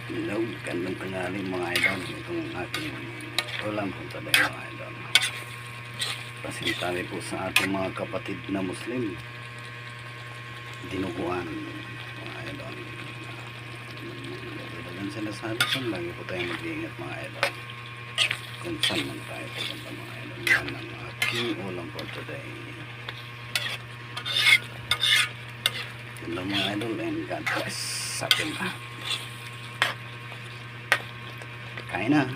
Hello, gandang tanghali mga idol. Itong ating ulam po today mga idol. Pasintali po sa ating mga kapatid na Muslim. Dinuguan mga idol. Dadagan sila sa harapan. Lagi po tayo mag-iingat mga idol. Kung saan man tayo pupunta mga idol. Yan ang aking ulam po today. Hello mga idol and God bless sa ating lahat. Kain na.